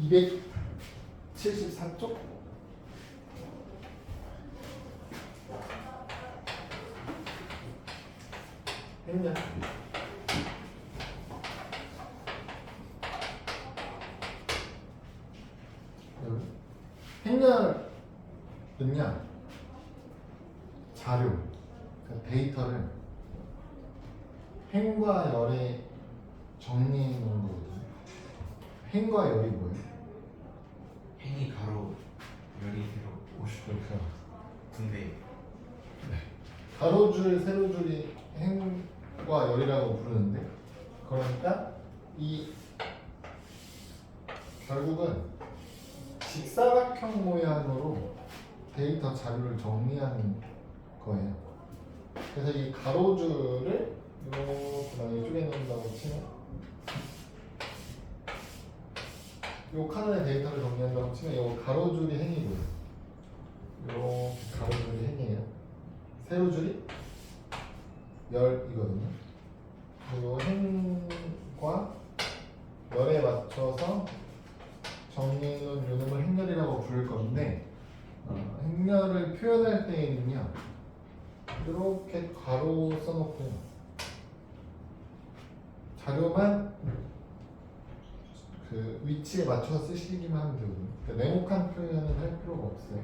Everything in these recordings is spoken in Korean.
274쪽? 행렬. 행렬은요, 자료, 그러니까 데이터를 행과 열에 정리해 놓은 거거든요. 행과 열이 뭐예요? 행이 가로 열이 세로 50그렇죠. 근데 가로줄, 세로줄이 행과 열이라고 부르는데, 그러니까 이 결국은 직사각형 모양으로 데이터 자료를 정리하는 거예요. 그래서 이 가로줄을 이렇게 만약에 쪼개놓는다고 치면, 이 칸의 데이터를 정리한다고 치면 이 가로줄이 행이고요. 이렇게 가로줄이 행이에요. 세로줄이 열이거든요. 그리고 행과 열에 맞춰서 정리해놓은 요놈을 행렬이라고 부를 건데, 행렬을 표현할 때에는요, 이렇게 괄호 써놓고요, 자료만 그 위치에 맞춰서 쓰시기만 하면 되거든요. 그러니까 네모칸 표현은 할 필요가 없어요.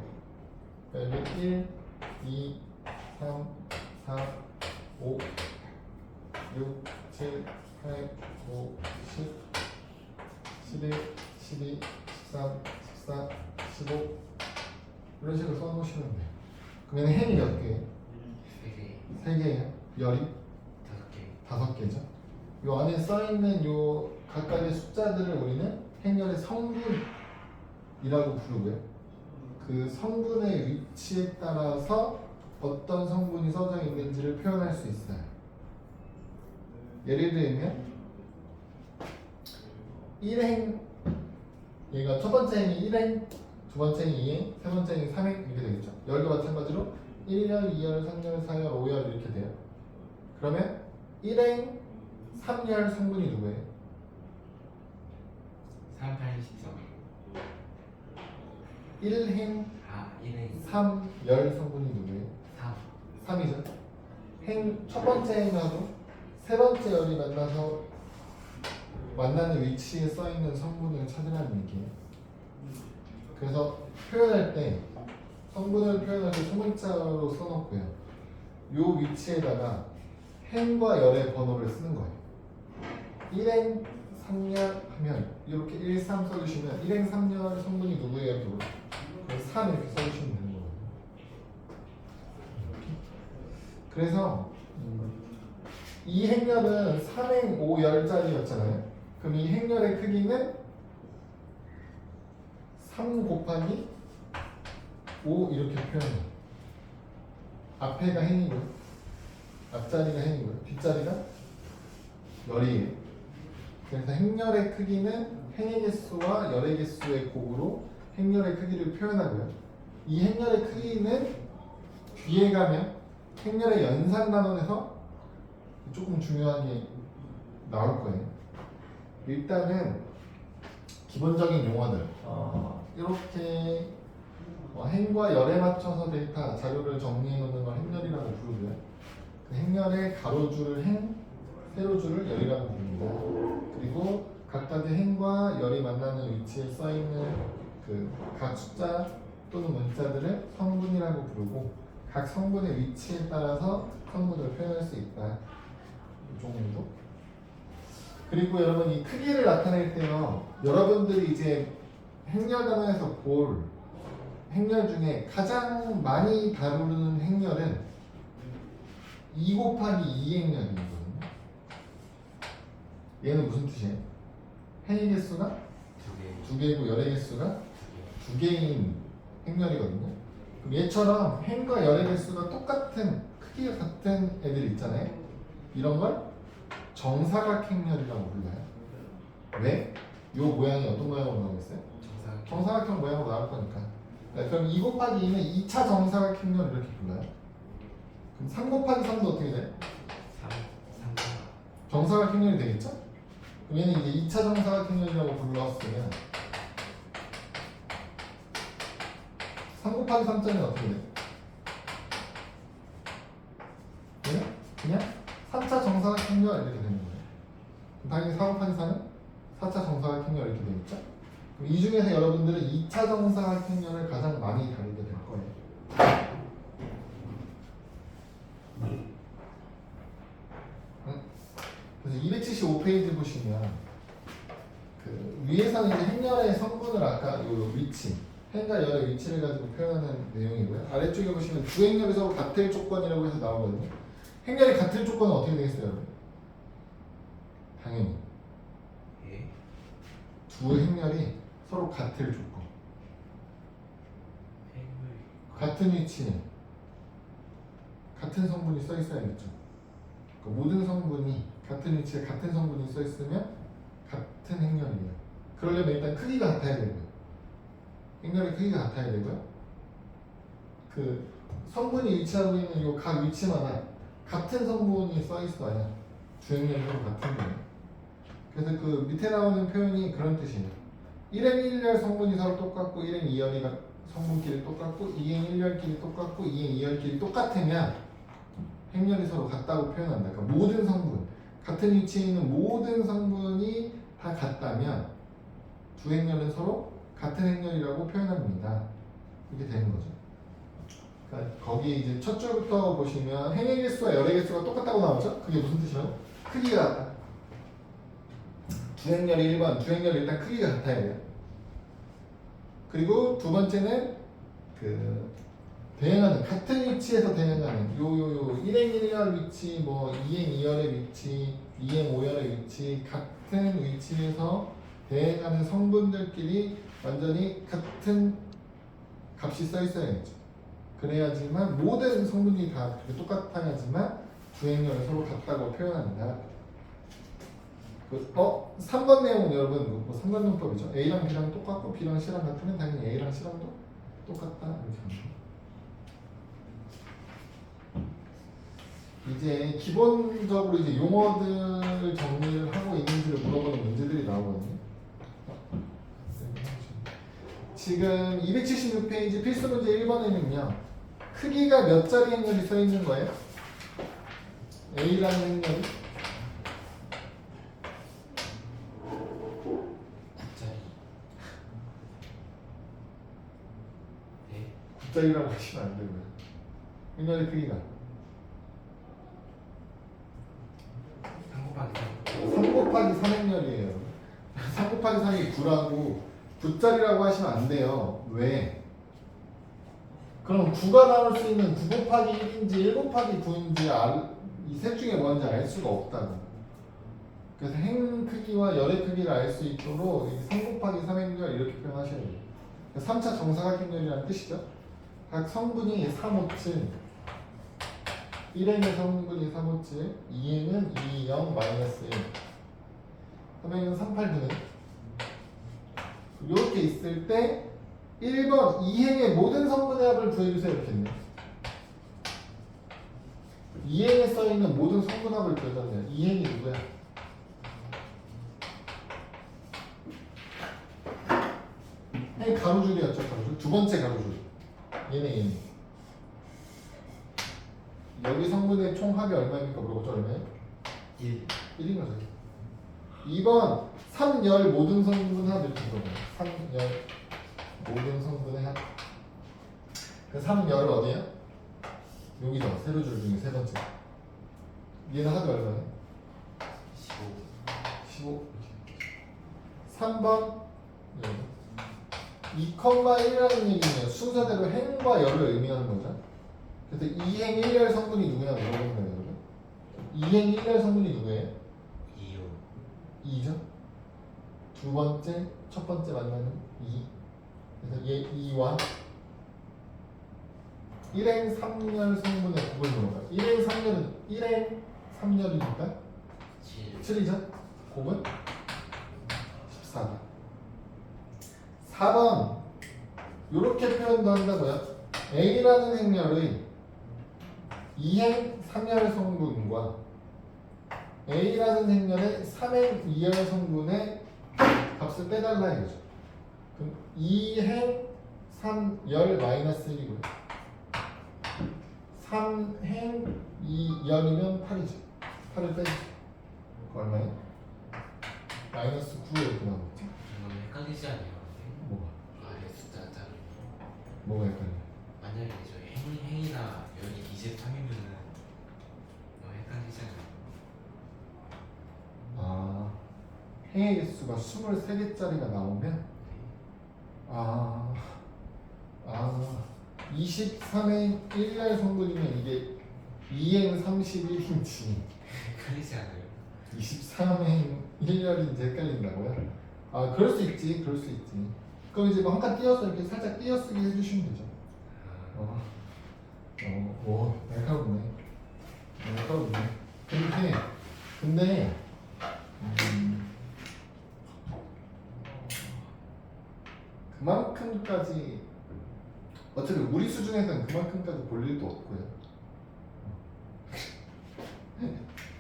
그러니까 여기 1, 2, 3, 4, 5, 6, 7, 8, 9, 10, 11, 12, 13, 14, 15 이런 식으로 써놓으시면 돼요. 그러면 행이 몇 개예요? 3개 3개예요. 열이 5개 5개죠. 이 안에 써있는 요 각각의 숫자들을 우리는 행렬의 성분이라고 부르고요. 그 성분의 위치에 따라서 어떤 성분이 써져 있는지를 표현할 수 있어요. 예를 들면 1행, 얘가 첫 번째 행이 1행, 두 번째 행이 2행, 세 번째 행이 3행 이렇게 되겠죠. 열도 마찬가지로 1열, 2열, 3열, 4열, 5열 이렇게 돼요. 그러면 1행, 3열 성분이 누구예요? 3, 8, 13 1행, 1행 3열 성분이 누구예요? 3 3이죠. 첫 번째 행하고 세 번째 열이 만나서 만나는 위치에 써 있는 성분을 찾으라는 얘기예요. 그래서 표현할 때 성분을 표현할 때 소문자로 써놓고요. 요 위치에다가 행과 열의 번호를 쓰는 거예요. 1행 3열 하면 이렇게 1, 3 써주시면 1행 3열 성분이 누구예요? 누구? 3 이렇게 써주시면 되는 거거든요. 그래서 이 행렬은 3행 5열짜리였잖아요. 그럼 이 행렬의 크기는 3 곱하기 5 이렇게 표현해요. 앞에가 행이고요, 앞자리가 행이고요, 뒷자리가 열이에요. 그래서 행렬의 크기는 행의 개수와 열의 개수의 곱으로 행렬의 크기를 표현하고요. 이 행렬의 크기는 뒤에 가면 행렬의 연산단원에서 조금 중요한 게 나올 거예요. 일단은 기본적인 용어들 이렇게 행과 열에 맞춰서 데이터 자료를 정리해 놓는 걸 행렬이라고 부르고요. 그 행렬의 가로줄을 행, 세로줄을 열이라고 부릅니다. 그리고 각각의 행과 열이 만나는 위치에 써 있는 그 각 숫자 또는 문자들을 성분이라고 부르고, 각 성분의 위치에 따라서 성분을 표현할 수 있다. 이 정도. 그리고 여러분, 이 크기를 나타낼 때요, 여러분들이 이제 행렬 단원에서 볼 행렬 중에 가장 많이 다루는 행렬은 2 곱하기 2 행렬이거든요. 얘는 무슨 뜻이에요? 행의 개수가 2개이고 열의 개수가 2개인 행렬이거든요. 그럼 얘처럼 행과 열의 개수가 똑같은, 크기가 같은 애들 있잖아요. 이런 걸 정사각 행렬이라고 불러요. 왜? 이 모양이 어떤 모양으로 나오겠어요? 정사각형 모양으로 나올 거니까. 네, 그럼 2 곱하기 2는 2차 정사각 행렬 이렇게 불러요. 그럼 3 곱하기 3도 어떻게 돼요? 3 정사각 행렬이 되겠죠? 그럼 얘는 이제 2차 정사각 행렬이라고 불렀으면 3 곱하기 3짜리는 어떻게 돼? 그냥 3차 정사각형열 이렇게 되는 거예요. 그럼 당연히 4 곱하기 4는 4차 정사각형열 이렇게 되겠죠? 그럼 이 중에서 여러분들은 2차 정사각형열을 가장 많이 다루게 될 거예요. 그래서 275페이지 보시면 그 위에서는 이제 행렬의 성분을 아까 요 위치, 행과 열의 위치를 가지고 표현하는 내용이고요. 아래쪽에 보시면 두 행렬이 서로 같을 조건이라고 해서 나오거든요. 행렬이 같을 조건은 어떻게 되겠어요, 여러분? 당연히 예. 두 행렬이 서로 같을 조건. 행을 같은 위치는 같은 성분이 써 있어야겠죠. 그러니까 모든 성분이 같은 위치에 같은 성분이 써 있으면 같은 행렬이에요. 그러려면 일단 크기가 같아야 되고요. 행렬의 크기가 같아야 되고요. 그 성분이 위치하고 있는 이 각 위치마다 같은 성분이 써 있어야 주행렬이 서로 같은 거예요. 그래서 그 밑에 나오는 표현이 그런 뜻이에요. 1행 1열 성분이 서로 똑같고 1행 2열이 성분끼리 똑같고 2행 1열끼리 똑같고 2행 2열끼리 똑같으면 행렬이 서로 같다고 표현한다. 그러니까 모든 성분, 같은 위치에 있는 모든 성분이 다 같다면 두 행렬은 서로 같은 행렬이라고 표현합니다. 이렇게 되는 거죠. 그러니까 거기 이제 첫 줄부터 보시면 행의 개수와 열의 개수가 똑같다고 나오죠? 그게 무슨 뜻이에요? 크기가 같다. 두 행렬이 1번, 두 행렬이 일단 크기가 같아야 돼요. 그리고 두 번째는 그 대응하는 같은 위치에서 대응하는 요 1행 1열 위치, 뭐 2행 2열의 위치, 2행 5열의 위치 같은 위치에서 대응하는 성분들끼리 완전히 같은 값이 써 있어야겠죠. 그래야지만 모든 성분이 다 그렇게 똑같아야지만 주행렬을 서로 같다고 표현한다. 3번 내용은 여러분 뭐 상관용법이죠. A랑 B랑 똑같고 B랑 C랑 같으면 당연히 A랑 C랑도 똑같다 이렇게 합니다. 이제 기본적으로 이제 용어들 정리를 하고 있는지를 물어보는 문제들이 나오거든요. 지금 276페이지 필수 문제 1번에는요. 크기가 몇 자리 행렬이 써 있는 거예요? A라는 행렬이 9짜리. 네. 9자리라고 하시면 안 되고요. 행렬의 크기가 3 곱하기 3 곱하기 3행렬이에요. 3 곱하기 3이 9라고 9자리라고 하시면 안 돼요. 왜? 그럼 9가 나올 수 있는 9 곱하기 1인지 1 곱하기 9인지 이 셋 중에 뭔지 알 수가 없다고. 그래서 행 크기와 열의 크기를 알 수 있도록 3 곱하기 3행렬 이렇게 표현하셔야 돼요. 3차 정사각행렬이라는 뜻이죠. 각 성분이 357 1행의 성분이 357 2행은 2, 0, 마이너스 1 3행은 3, 8, 9는 이렇게 있을 때 1번 2행의 모든 성분의 합을 구해주세요 이렇게 했네요. 2행에 써있는 모든 성분합을 구해줬네요. 2행이 누구야? 행 가로줄이었죠. 가로줄. 두 번째 가로줄. 얘네. 여기 성분의 총 합이 얼마입니까? 물어보죠. 얼마예요? 1. 1인 거죠. 2번 3열 모든 성분 합 이렇게 물어봐요. 3열 모든 성분의 합. 그 3열은 어디에요? 여기죠. 세로줄 중에 세 번째. 얘는 합이 얼마예요? 15. 3번 2,1이라는 얘기는 순서대로 행과 열을 의미하는 거죠. 그래서 2행 1열 성분이 누구냐 물어보는 거예요. 여러분. 2행 1열 성분이 누구예요? 2요. 2죠. 두 번째, 첫 번째 만나는 2. 그래서 얘 2와 1행 3열 성분의 곱을 물어봐요. 1행 3열은 1행 3열이니까 7. 7이죠. 곱은 14다. 4번 이렇게 표현도 한다고요. A라는 행렬의 2행 3열 성분과 A라는 행렬의 3행 2열 성분의 값을 빼달라 이거죠. 그럼 2행 3열 마이너스 1이고요. 3행 2열이면 8이죠. 8을 빼죠. 그 얼마예요? 마이너스 9에 이렇게 나오겠죠? 너무 헷갈리지 않아요? 뭐가? 아래 숫자 따로. 뭐가 헷갈려? 만약에 저희 행이나 열이 23이면은 너무 헷갈리지 않아요? 아, 행의 개수가 23개짜리가 나오면 아 23행 1열 성분이면 이게 2행 31인지 헷갈리지 않아요? 23행 1열인지 헷갈린다고요? 아, 그럴 수 있지. 그럴 수 있지. 그럼 이제 뭐 한 칸 띄어서 이렇게 살짝 띄어쓰기 해주시면 되죠. 오, 날카롭네. 날카롭네. 근데 그만큼까지 어차피 우리 수준에서는 그만큼까지 볼 일도 없고요.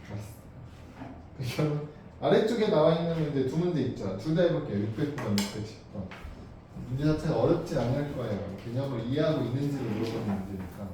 알았어. 아래쪽에 나와 있는 문제 두 문제 있죠. 둘 다 해볼게요. 600번, 610번. 문제 자체는 어렵지 않을 거예요. 개념을 이해하고 있는지를 물어보는 문제니까.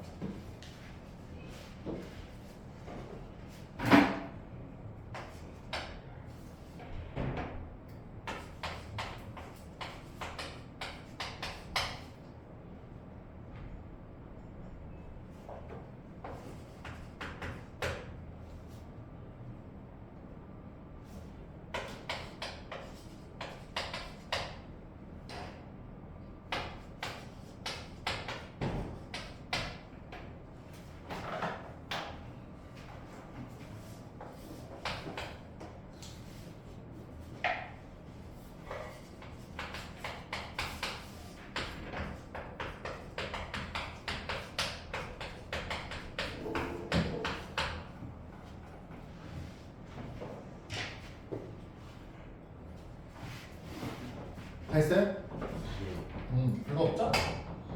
다 했어요? 별거 없죠?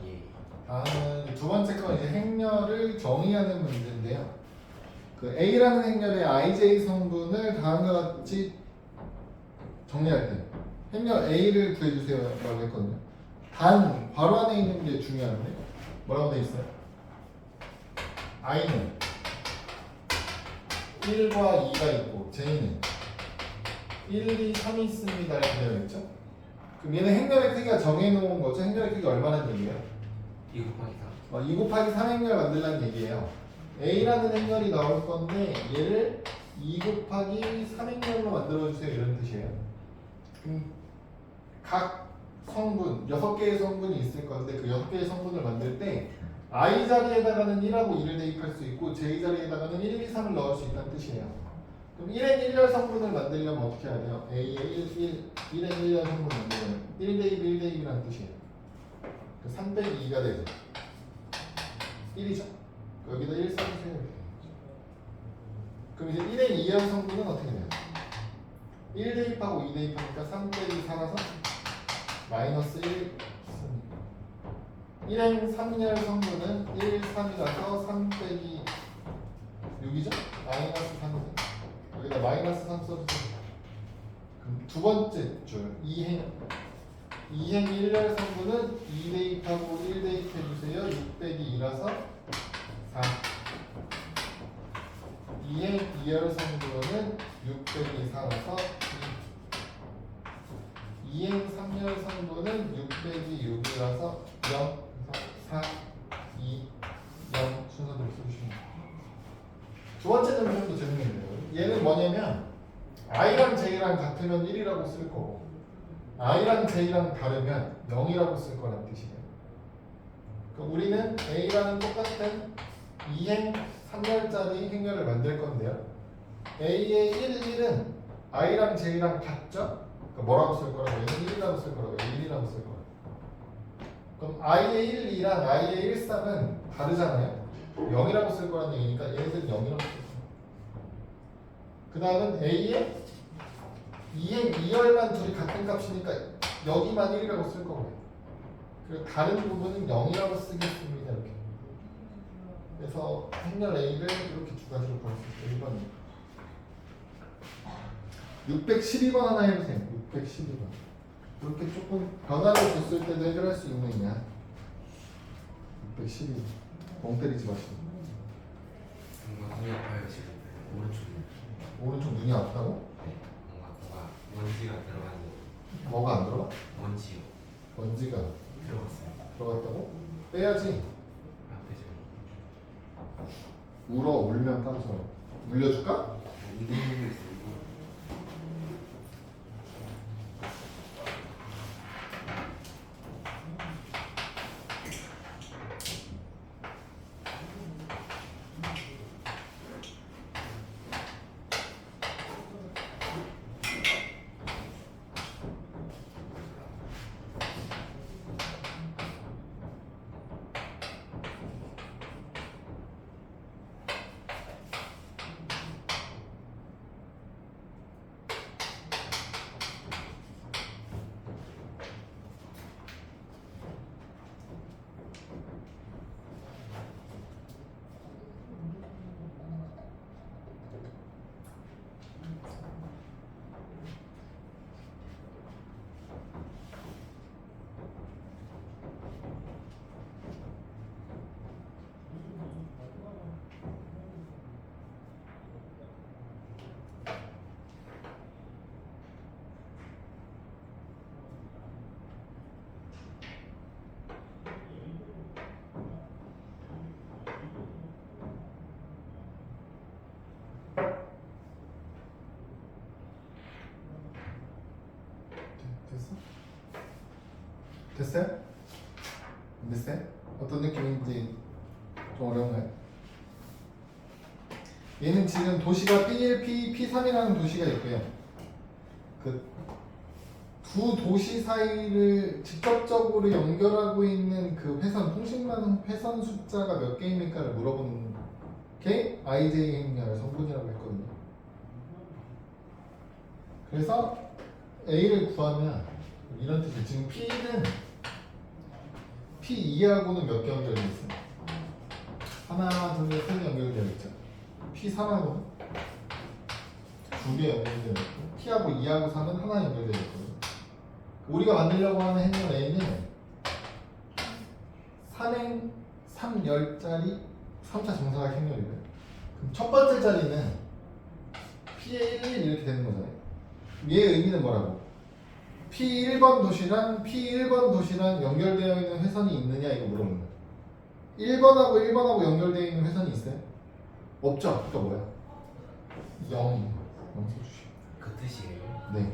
예. 다음은 두 번째 건 이제 행렬을 정의하는 문제인데요. 그 A라는 행렬의 IJ 성분을 다음과 같이 정리할 때 행렬 A를 구해주세요 라고 했거든요. 단 괄호 안에 있는 게 중요한데 뭐라고 돼 있어요? I는 1과 2가 있고 J는 1, 2, 3이 있습니다 이렇게 되어 있죠? 그럼 얘는 행렬의 크기가 정해놓은 거죠. 행렬의 크기가 얼마나 얘기예요? 2 곱하기 3. 2 곱하기 3 행렬 만들라는 얘기예요. A라는 행렬이 나올 건데 얘를 2 곱하기 3 행렬로 만들어주세요 이런 뜻이에요. 각 성분, 6개의 성분이 있을 건데 그 6개의 성분을 만들 때 I 자리에다가는 1하고 2를 대입할 수 있고 J 자리에다가는 1, 2, 3을 넣을 수 있다는 뜻이에요. 그럼 1행 1열 성분을 만들려면 어떻게 해야 돼요? A의 1행 1열 성분을 만들려면 1 대입 1 대입이라는 뜻이에요. 3 빼기 2가 되죠. 1이죠. 여기다 1 써주세요. 그럼 이제 1행 2열 성분은 어떻게 돼요? 1 대입하고 2 대입하니까 3 빼기 4라서 마이너스 1 1행 3열 성분은 1, 3이라서 3 빼기 6이죠? 마이너스 3이죠. 여기다 마이너스 3 써주세요. 그럼 두 번째 줄 2행 1열 성분은 2 대입하고 1 대입해주세요. 6 빼기 2라서 4 2행 2열 성분은 6 빼기 4라서 2 2행 3열 성분은 6 빼기 6이라서 0 4, 2, 0 순서대로 써주시면 돼요. 두 번째 점도 재밌는데요. 얘는 뭐냐면 I랑 J랑 같으면 1이라고 쓸 거고 I랑 J랑 다르면 0이라고 쓸 거라는 뜻이에요. 그럼 우리는 A라는 똑같은 2행 3열짜리 행렬을 만들 건데요. A의 1, 1은 I랑 J랑 같죠? 그러니까 뭐라고 쓸 거라고? 얘는 1이라고 쓸 거라고? 1이라고 쓸 거라고? 그럼 I의 1, 2랑 I의 1, 3은 다르잖아요. 0이라고 쓸 거라는 얘기니까 얘네들은 0이라고 쓸 거예요. 그 다음은 A의 2행 2열만 둘이 같은 값이니까 여기만 1이라고 쓸 거고요. 그리고 다른 부분은 0이라고 쓰겠습니다. 이렇게. 그래서 행렬 A를 이렇게 두 가지로 볼 수 있어요. 1번이요. 612번 하나 해보세요. 612번. 그렇게 조금 변화를 줬을 때도 해결할 수 있느냐. 612. 멍 때리지 마시고. 뭔가 눈이 아파요 지금. 오른쪽. 오른쪽 눈이 아프다고? 네. 뭔가 먼지가 들어가는. 뭐가 안 들어가? 먼지요. 먼지가 들어갔어요. 들어갔다고? 빼야지. 앞에 울면 빠져. 물려줄까? 저기. 운동하고 있어요. 됐어? 됐어요? 안 됐어요? 어떤 느낌인지 좀 어려운가요? 얘는 지금 도시가 PLP, P3이라는 도시가 있고요. 그 두 도시 사이를 직접적으로 연결하고 있는 그 회선, 통신망 회선 숫자가 몇 개입니까를 물어보는 게 IJ 행렬의 성분이라고 했거든요. 그래서 A를 구하면 이런 뜻이에요. 지금 P는 P2하고는 몇 개 연결되어 있어요? 하나, 둘, 셋 연결되어 있죠. P3하고는 두 개 연결되어 있고 P하고 2하고 3은 하나 연결되어 있거든요. 우리가 만들려고 하는 행렬 A는 3열짜리 3차 정사각 행렬이고요. 그럼 첫 번째 자리는 P의 1, 1 이렇게 되는 거잖아요. 얘의 의미는 뭐라고? P1번 도시랑 P1번 도시랑 연결되어 있는 회선이 있느냐 이거 물어보는 거예요. 1번하고 1번하고 연결되어 있는 회선이 있어요? 없죠? 그러니까 뭐야? 0 써주시오. 그 뜻이에요. 네.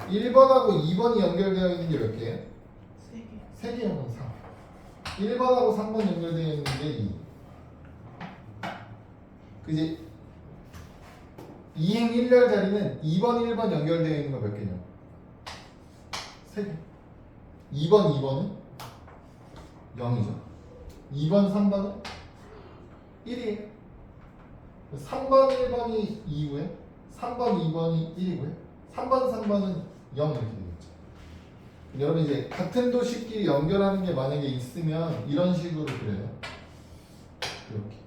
1번하고 2번이 연결되어 있는 게 몇 개예요? 3개. 3개요. 3. 1번하고 3번 연결되어 있는 게 2. 그지? 2행 1열 자리는 2번, 1번 연결되어 있는 거 몇 개냐? 3개. 2번, 2번은 0이죠. 2번, 3번은 1이에요. 3번, 1번이 2고요. 3번, 2번이 1이고요. 3번, 3번은 0 이렇게 되겠죠. 여러분 이제 같은 도시끼리 연결하는 게 만약에 있으면 이런 식으로 그려요. 이렇게.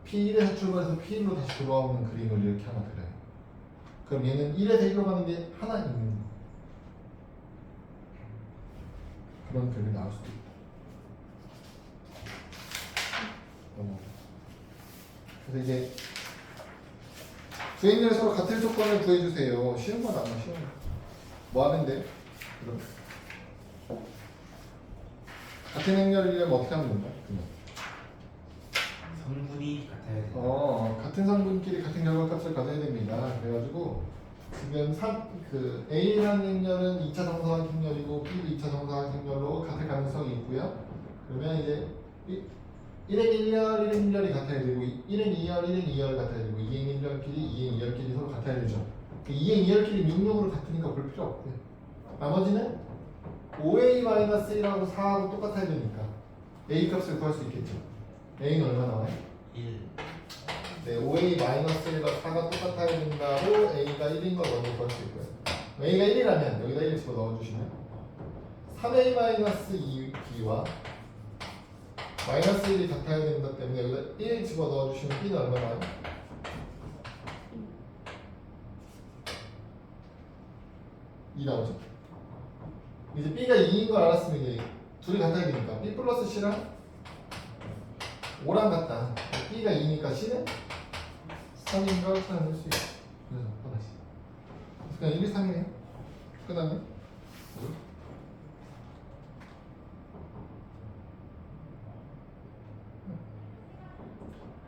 P1에서 출발해서 P1로 다시 돌아오는 그림을 이렇게 하나 그려요. 그럼 얘는 1에서 1로 가는 게 하나 있는 거. 그런 그림이 나올 수도 있다. 그래서 이제 두 행렬이 서로 같은 조건을 구해주세요. 쉬운 건 아니야, 쉬운 거. 뭐 하면 돼? 그럼 같은 행렬이려면 어떻게 하면 된다? 그냥. 성분이 같아야 돼요. 같은 성분끼리 같은 결과값을 가져야 됩니다. 그래가지고 지금 A라는 행렬은 2차 정사각 행렬이고 B도 2차 정사각 행렬로 같을 가능성이 있고요. 그러면 이제 1행 1열, 1행 1열이 같아야 되고 1행 2열, 1행 2열 같아야 되고 2행 1열끼리, 2행 2열끼리 서로 같아야 되죠. 2행 2열끼리 66으로 같으니까 볼 필요 없고요. 나머지는 5A-1하고 4하고 똑같아야 되니까 A 값을 구할 수 있겠죠. A는 얼마 나와요? 1. 네, 5A-1과 4가 똑같아야 된다고 A가 1인 걸 먼저 구할 수 있고요. A가 1이라면 여기다 1을 집어 넣어주시면 3A-2B와 마이너스 1이 같아야 된다 때문에 여기다 1 집어 넣어주시면 B는 얼마 나와요? 2 나오죠? 이제 B가 2인 걸 알았으면 이제 둘이 같아야 되니까 B 플러스 C랑 5랑 같다. B가 2니까 C는 3인 걸 찾아낼 수 있어. 그래서 하나씩. 그냥 1, 2, 3이네요. 그 다음에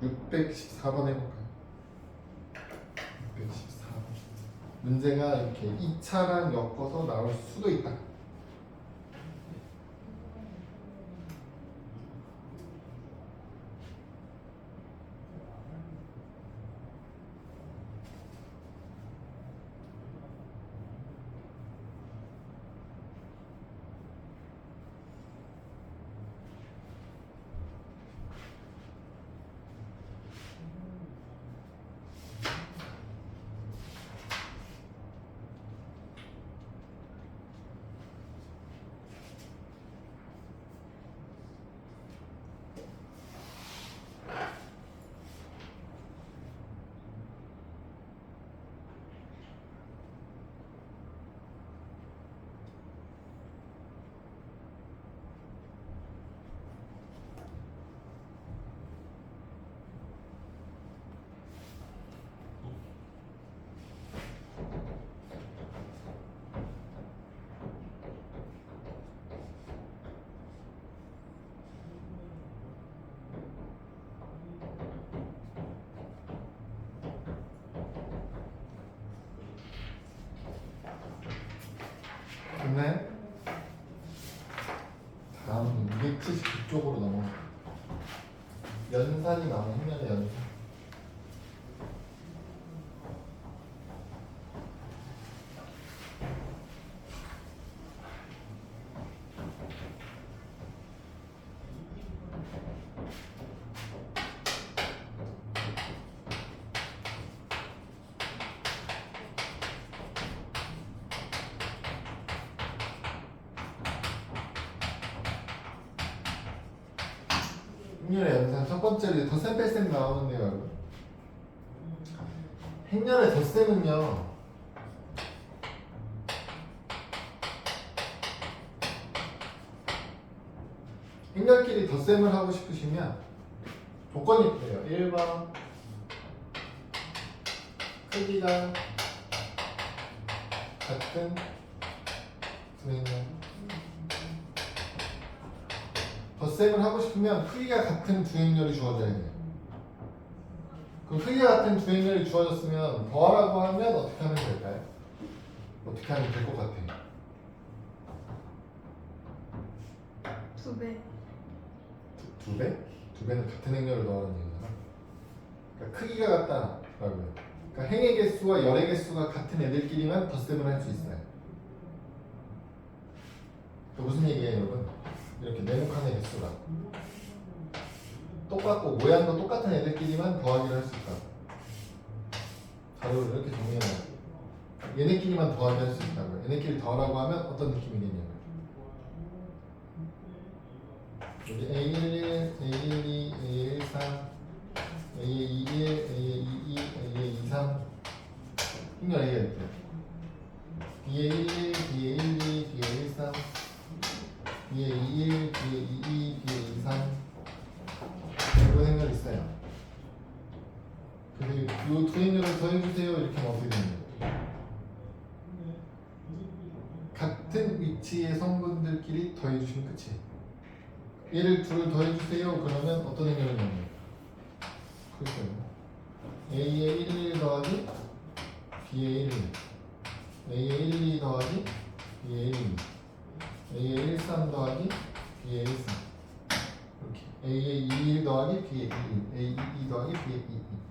614번 해볼까요? 614번. 문제가 이렇게 2차랑 엮어서 나올 수도 있다. 됐나요? 다음은 279쪽으로 넘어가. 연산이 나오는 행렬의 연산. 행렬의 연산 첫 번째로 덧셈 뺄셈 나오는데요, 여러분. 행렬의 덧셈은요, 행렬끼리 덧셈을 하고 싶으시면 조건이 돼요. 1번 크기가 같은 두 행렬. 덧셈을 하고 싶으면 크기가 같은 두 행렬이 주어져야 돼요. 그럼 크기가 같은 두 행렬이 주어졌으면 더하라고 하면 어떻게 하면 될까요? 어떻게 하면 될 것 같아요? 2배. 두 배? 두 배는 같은 행렬을 더하는 얘기잖아. 그러니까 크기가 같다라고요. 그러니까 행의 개수와 열의 개수가 같은 애들끼리만 덧셈을 할 수 있어요. 그 무슨 얘기예요, 여러분? 이렇게 네모칸의 개수가 똑같고 모양도 똑같은 애들끼리만 더하기를 할 수 있다. 자료를 이렇게 정리해놔요. 얘네끼리만 더하기 할 수 있다고요. 얘네끼리 더하라고 하면 어떤 느낌이겠냐면 여기 A11, A12, A13, A21, A22, A23 행렬 A가 있대요. BA11, BA12, BA13 BA21, BA22, BA23 이런 행렬이 있어요. 그래서 이 두 행렬을 더해주세요 이렇게 하면 어떻게 되는 거예요? 같은 위치의 성분들끼리 더해주시면 끝이에요. 얘를 둘을 더해주세요 그러면 어떤 행렬이 나와요? 그렇죠. A의 1, 더하기 B의 1, A의 1, 2 더하기 B의 1, A의 1, 3 더하기 B의 1, 3 이렇게 A의 2, 1 더하기 B의 2, A 2 더하기 B의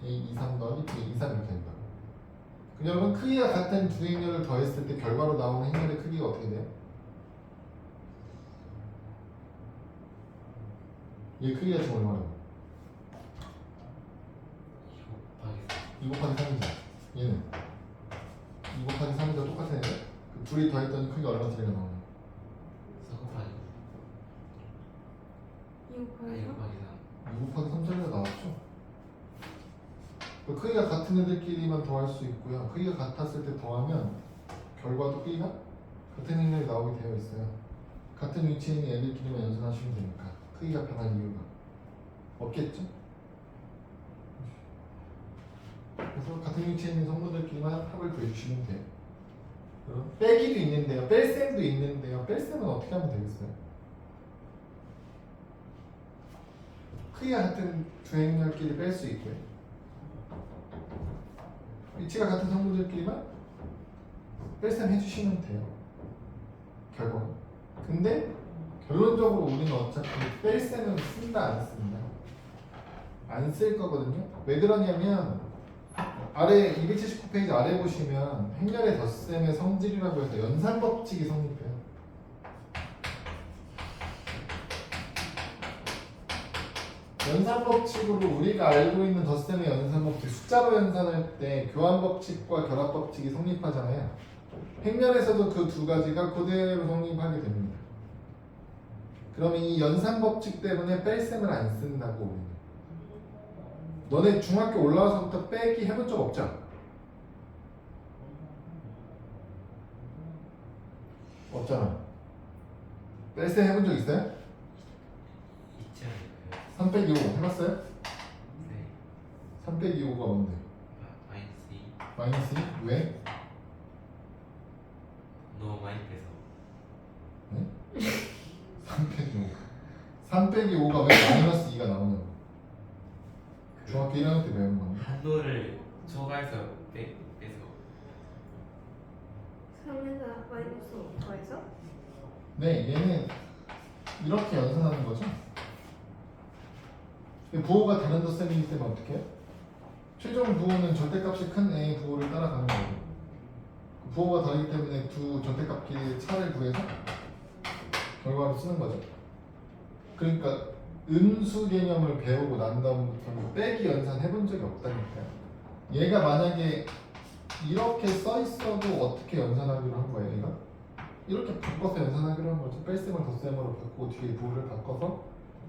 2, A 2, 3 더하기 B의 2, 3 이렇게 된다. 그럼 여러분 크기가 같은 두 행렬을 더했을 때 결과로 나오는 행렬의 크기가 어떻게 돼요? 얘 크기가 지금 얼마나요? 2 곱하기 3이죠. 얘는 2 곱하기 3이죠. 똑같은 애들. 그 둘이 더했더니 크기가 얼마 차이가 나오나요? 2 곱하기 3 차이가 나왔죠. 그 크기가 같은 애들끼리만 더할 수 있고요. 크기가 같았을 때 더하면 결과도 크기가 같은 행렬이 나오게 되어 있어요. 같은 위치에 있는 애들끼리만 연산하시면 되니까 크기가 변할 이유가 없겠죠? 그래서 같은 위치에 있는 성분들끼리만 합을 구해주시면 돼요. 그럼 빼기도 있는데요. 뺄셈도 있는데요. 뺄셈은 어떻게 하면 되겠어요? 크기가 같은 두 행렬끼리 뺄 수 있고요. 위치가 같은 성분들끼리만 뺄셈 해주시면 돼요. 결과. 근데 결론적으로 우리는 어차피 뺄셈은 쓴다 안 쓴다? 안 쓸 거거든요. 왜 그러냐면 아래 279페이지 아래 보시면 행렬의 덧셈의 성질이라고 해서 연산법칙이 성립해요. 연산법칙으로 우리가 알고 있는 덧셈의 연산법칙 숫자로 연산할 때 교환법칙과 결합법칙이 성립하잖아요. 행렬에서도 그 두 가지가 그대로 성립하게 됩니다. 그러면 이 연산법칙 때문에 뺄셈을 안 쓴다고 우리는. 너네 중학교 올라와서부터 빼기 해본 적 없죠? 없잖아. 뺄셈 해본 적 있어요? 있지 않을까요? 3 빼기 5 해봤어요? 네. 3 빼기 5가 뭔데? 마이너스 2. 마이너스 2? 왜? 너무 많이 빼서. 네? 3 빼기 5 3 빼기 5가 왜 마이너스 2가 나오냐고. 중학교 1학년 때 배운 건데. 한도를 초과해서 빼서. 3에다 마이너스 5 더해서? 네, 얘는 이렇게 연산하는 거죠. 부호가 다른 덧셈이기 때문에 어떻게 해요? 최종 부호는 절대값이 큰 A 부호를 따라가는 거고 부호가 다르기 때문에 두 절대값끼리 차를 구해서 결과를 쓰는 거죠. 그러니까 음수 개념을 배우고 난 다음부터는 빼기 연산 해본 적이 없다니까요. 얘가 만약에 이렇게 써 있어도 어떻게 연산하기로 한 거예요, 얘가? 이렇게 바꿔서 연산하기로 한 거죠. 뺄셈을 덧셈으로 바꾸고 뒤에 부호를 바꿔서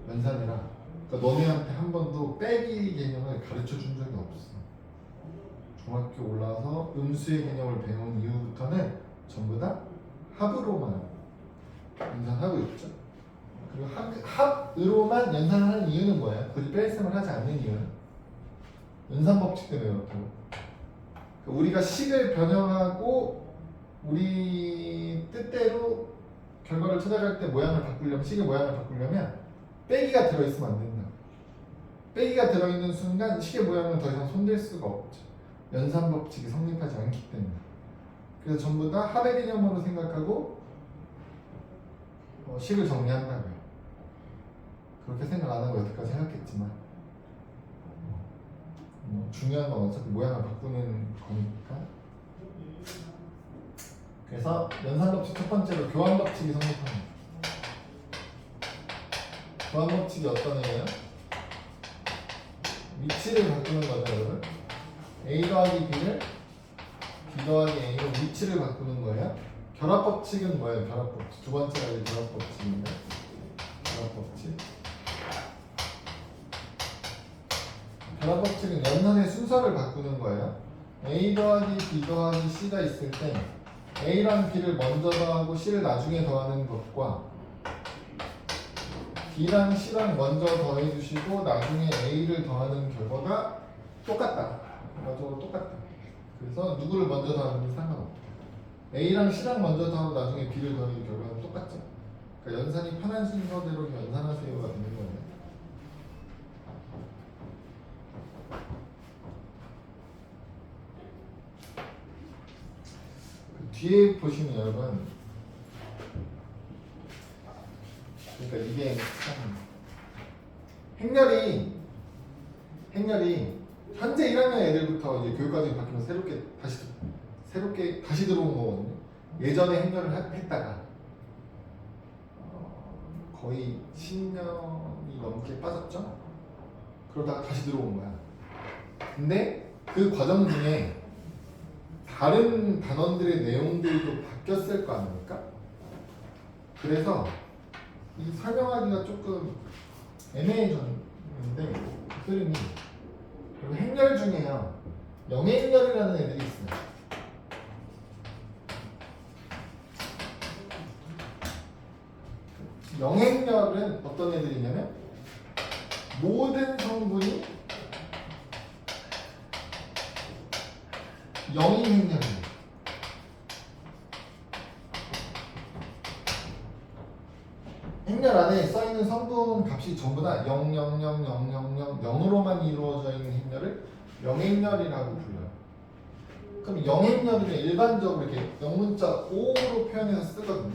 연산해라. 그러니까 너네한테 한 번도 빼기 개념을 가르쳐 준 적이 없어. 중학교 올라와서 음수의 개념을 배운 이후부터는 전부 다 합으로만 연산하고 있죠. 그리고 합으로만 연산하는 이유는 뭐예요? 굳이 뺄셈을 하지 않는 이유는 연산법칙 때문에 그렇다고. 우리가 식을 변형하고 우리 뜻대로 결과를 찾아갈 때 모양을 바꾸려면 식의 모양을 바꾸려면 빼기가 들어있으면 안 된다. 빼기가 들어있는 순간 식의 모양은 더 이상 손댈 수가 없죠. 연산법칙이 성립하지 않기 때문에. 그래서 전부 다 합의 개념으로 생각하고 식을 정리한다고요. 그렇게 생각 안 하고 여태까지 생각했지만 중요한 건 어차피 모양을 바꾸는 거니까. 그래서 연산법칙 첫 번째로 교환법칙이 성립합니다. 교환법칙이 어떤 애예요? 위치를 바꾸는 거죠, 여러분. A 더하기 B를 B 더하기 A로 위치를 바꾸는 거예요. 결합법칙은 뭐예요? 결합법칙. 두 번째가 이제 결합법칙인데. 결합법칙. 결합법칙은 연산의 순서를 바꾸는 거예요. A 더하기 B 더하기 C가 있을 때 A랑 B를 먼저 더하고 C를 나중에 더하는 것과 B랑 C랑 먼저 더해주시고 나중에 A를 더하는 결과가 똑같다. 결과적으로 똑같다. 그래서 누구를 먼저 더하는지 상관없다. A랑 C랑 먼저 더하고 나중에 B를 더하는 결과는 똑같죠. 그러니까 연산이 편한 순서대로 연산하세요가 되는 거예요. 뒤에 보시면 여러분, 그러니까 이게 참 행렬이 현재 1학년 애들부터 이제 교육과정이 바뀌면 새롭게 다시 들어온 거거든요. 예전에 행렬을 했다가 거의 10년이 넘게 빠졌죠. 그러다가 다시 들어온 거야. 근데 그 과정 중에 다른 단원들의 내용들도 바뀌었을 거 아닙니까? 그래서 이 설명하기가 조금 애매해졌는데 흐름이. 그리고 행렬 중에요 영행렬이라는 애들이 있어요. 영행열은 어떤 애들이냐면 모든 성분이 0인 행렬이에요. 행렬 안에 써있는 성분 값이 전부 다 0, 0, 0, 0, 0, 0, 0으로만 이루어져 있는 행렬을 영행렬이라고 불러요. 그럼 영행렬은 일반적으로 이렇게 영문자 O로 표현해서 쓰거든요.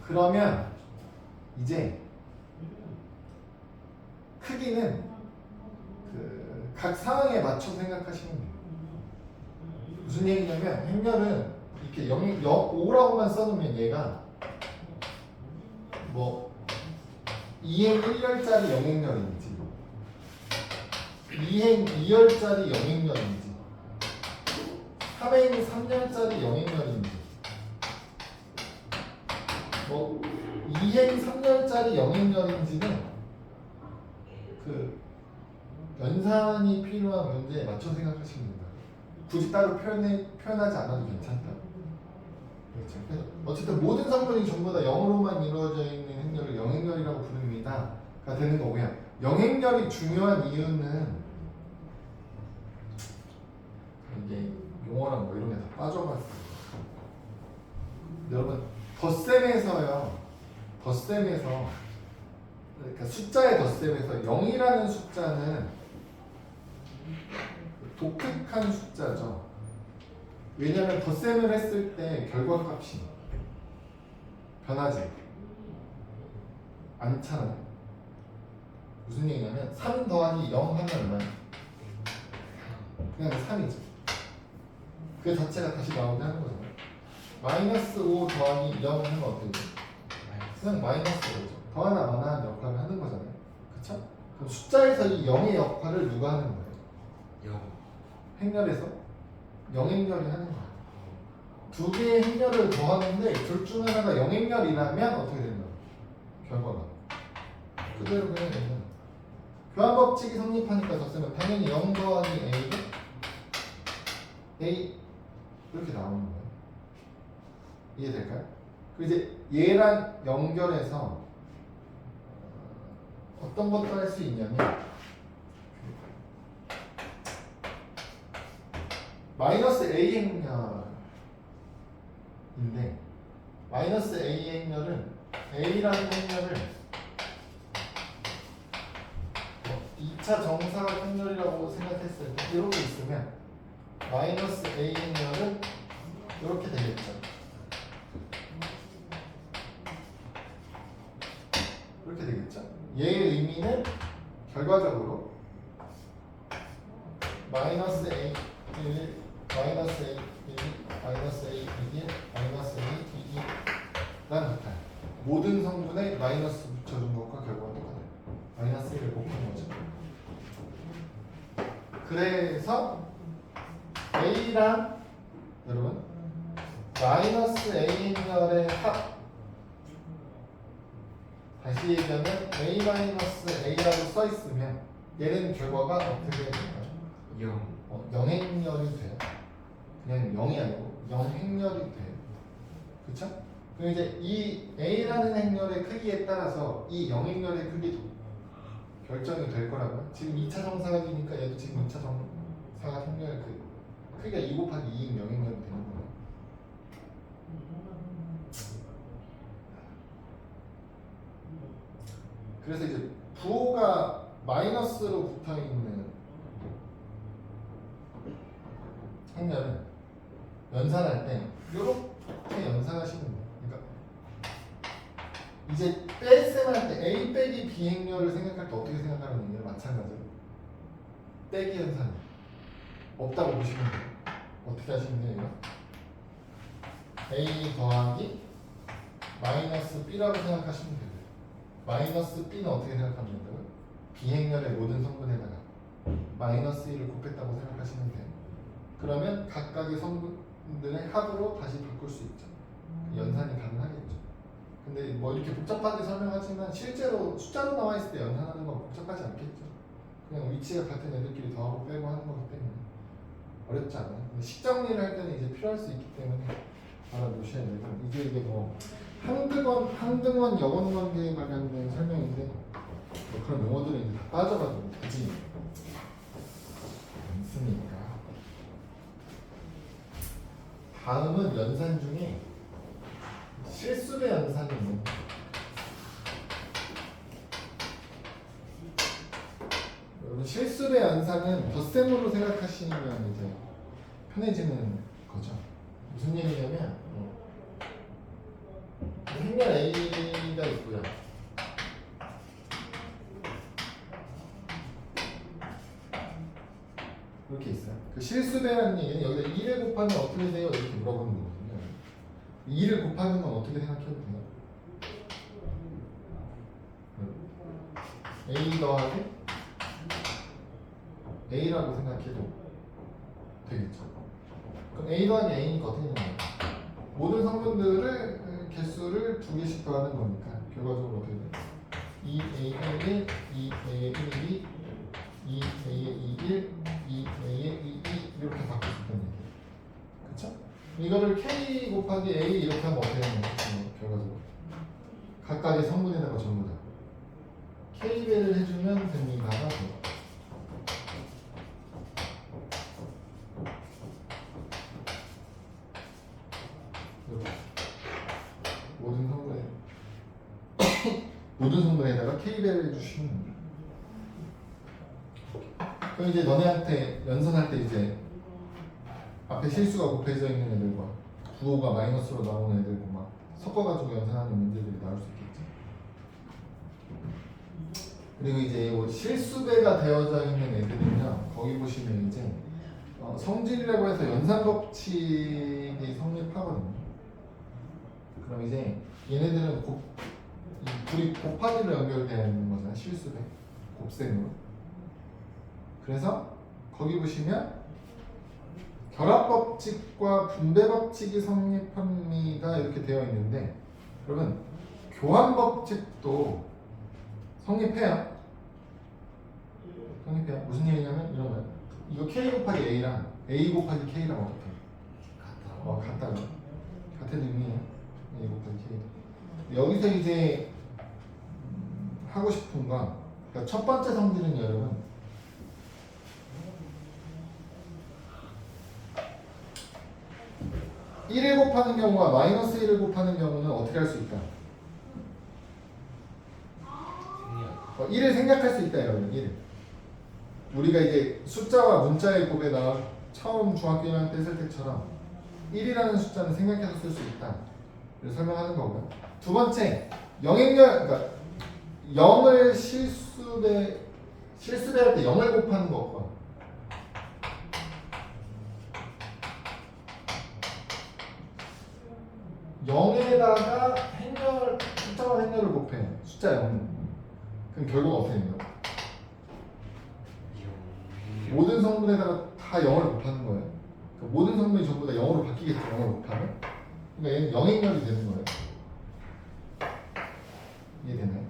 그러면 이제 크기는 각 상황에 맞춰 생각하시면 돼요. 무슨 얘기냐면 행렬은 이렇게 5라고만 써놓으면 얘가 뭐 2행 1열짜리 영행렬인지 2행 2열짜리 영행렬인지 3행 3열짜리 영행렬인지 뭐 2행 3열짜리 영행렬인지는 연산이 필요한 문제에 맞춰 생각하시면 된다. 굳이 따로 표현하지 않아도 괜찮다. 그렇죠. 그래서 어쨌든 모든 성분이 전부 다 0으로만 이루어져 있는 행렬을 영행렬이라고 부릅니다가 되는 거고요. 영행렬이 중요한 이유는 이게 용어랑 뭐 이런 게 다 빠져가지고 여러분 덧셈에서요. 덧셈에서 그러니까 숫자의 덧셈에서 0이라는 숫자는 독특한 숫자죠. 왜냐하면 덧셈을 했을 때 결과값이 변하지 않잖아요. 무슨 얘기냐면 3 더하기 0 하면 얼마야? 그냥 3이죠. 그 자체가 다시 나오게 하는 거잖아요. 마이너스 5 더하기 0 하면 어떻게 돼요? 그냥 마이너스 5죠. 더하나 마나한 역할을 하는 거잖아요. 그쵸? 그럼 숫자에서 이 0의 역할을 누가 하는 거예요? 0. 행렬에서 영행렬이 하는 거예요. 두 개의 행렬을 더하는데 둘 중 하나가 영행렬이라면 어떻게 된다? 결과가 그대로 그냥 되는 교환 법칙이 성립하니까 덧셈은 당연히 0 더하기 A는 A 이렇게 나오는 거예요. 이해될까요? 그리고 이제 얘랑 연결해서 어떤 것도 할 수 있냐면 마이너스 A 행렬인데 마이너스 A 행렬은 A라는 행렬을 2차 정사각 행렬이라고 생각했을 때 이렇게 있으면 마이너스 A 행렬은 이렇게 되겠죠. 이렇게 되겠죠. 얘의 의미는 결과적으로 마이너스 A 1, 마이너스 A 1, 마이너스 A 2, 마이너스 A 2, 랑 같아요. 모든 성분에 마이너스 붙여준 것과 결과가 똑같아요. 마이너스 1을 곱한 거죠. 그래서 A랑 여러분 마이너스 A 행렬의 합 다시 얘기하면 A 마이너스 A라고 써 있으면 얘는 결과가 어떻게 될까요? 0. 영행렬이 돼요. 그냥 0이 아니고 영행렬이 돼요. 그쵸? 그럼 이제 이 A라는 행렬의 크기에 따라서 이 영행렬의 크기도 결정이 될 거라고요. 지금 2차 정사각이니까 얘도 지금 2차 정사각 행렬의 크기가 2 곱하기 2인 영행렬이 되는 거예요. 그래서 이제 부호가 마이너스로 붙어있는 행렬은 연산할 때 이렇게 연산하시면 돼요. 그러니까 이제 뺄셈할 때 A 빼기 B 행렬을 생각할 때 어떻게 생각하는 얘기예요? 마찬가지로 빼기 연산 없다고 보시면 돼요. 어떻게 하시면 돼요? A 더하기 마이너스 B라고 생각하시면 돼요. 마이너스 B는 어떻게 생각하면 된다고요? B 행렬의 모든 성분에다가 마이너스 1을 곱했다고 생각하시면 돼요. 그러면 각각의 성분들의 합으로 다시 바꿀 수 있죠. 연산이 가능하겠죠. 근데 뭐 이렇게 복잡하게 설명하지만 실제로 숫자로 나와 있을 때 연산하는 건 복잡하지 않겠죠. 그냥 위치가 같은 애들끼리 더하고 빼고 하는 거기 때문에 어렵지 않아요. 근데 식 정리를 할 때는 이제 필요할 수 있기 때문에 알아두셔야 되고 이게 뭐 항등원 여건 관계에 관련된 설명인데 뭐 그런 용어들은 이제 다 빠져가지고 굳이 안 쓰니까. 다음은 연산 중에 실수배 연산이 있는. 여러분 실수배 연산은 덧셈으로 생각하시면 이제 편해지는 거죠. 무슨 얘기냐면 행렬 A가 있고요. 이렇게 있어요. 그 실수배라는 얘기는 여기다 2를 곱하면 어떻게 돼요? 이렇게 물어보는 거거든요. 2를 곱하는 건 어떻게 생각해도 돼요? A 더하기 A라고 생각해도 되겠죠. 그럼 A 더하기 A니까 어떻게 되는 거예요? 모든 성분들을 개수를 2개씩 더하는 거니까 결과적으로 어떻게 돼요? 2A의 1, 2A의 1, 2, 2A의 2, 1, 2A의 2, 2 이렇게 바꿀 수 있다는 얘기예요. 그쵸? 이거를 K 곱하기 A 이렇게 하면 어떻게 되는 거예요? 결과적으로 각각의 성분에다가 전부 다 K배를 해주면 됩니다가 돼요. 모든 성분에다가 K배를 해주시면 됩니다. 그럼 이제 너네한테 연산할 때 이제 앞에 실수가 곱해져 있는 애들과 부호가 마이너스로 나오는 애들과 막 섞어가지고 연산하는 문제들이 나올 수 있겠죠. 그리고 이제 뭐 실수배가 되어져 있는 애들은요, 거기 보시면 이제 성질이라고 해서 연산 법칙이 성립하거든요. 그럼 이제 얘네들은 이 둘이 곱하기로 연결되어 있는 거잖아요. 실수배 곱셈으로. 그래서 거기 보시면 결합법칙과 분배법칙이 성립합니다 이렇게 되어 있는데, 그러면 교환법칙도 성립해요. 성립해요. 무슨 얘기냐면 이런 거예요. 이거 K 곱하기 A랑 A 곱하기 K랑 어떻게 해요? 같다고. 같은 의미예요. A 곱하기 K. 여기서 이제 하고 싶은 건, 그러니까 첫 번째 성질은 여러분 (1을) 곱하는 경우와 마이너스 (1을) 곱하는 경우는 어떻게 할 수 있다? 1을 생략할 수 있다 여러분. 1을 우리가 이제 숫자와 문자의 곱에 나와 처음 중학교 1학년 때 했을 때처럼 1이라는 숫자는 생략해서 쓸 수 있다 이렇게 설명하는 거고요. 두 번째 영행렬, 그러니까 0을 실수배할 때 0을 곱하는 것과 0에다가 행렬, 숫자와 행렬을 곱해. 숫자 0. 그럼 결과가 어떻게 되는 거야? 모든 성분에다가 다 0을 곱하는 거예요. 그러니까 모든 성분이 전부 다 0으로 바뀌겠죠. 0을 곱하면. 그러니까 얘는 영행렬이 되는 거예요. 이해되나요?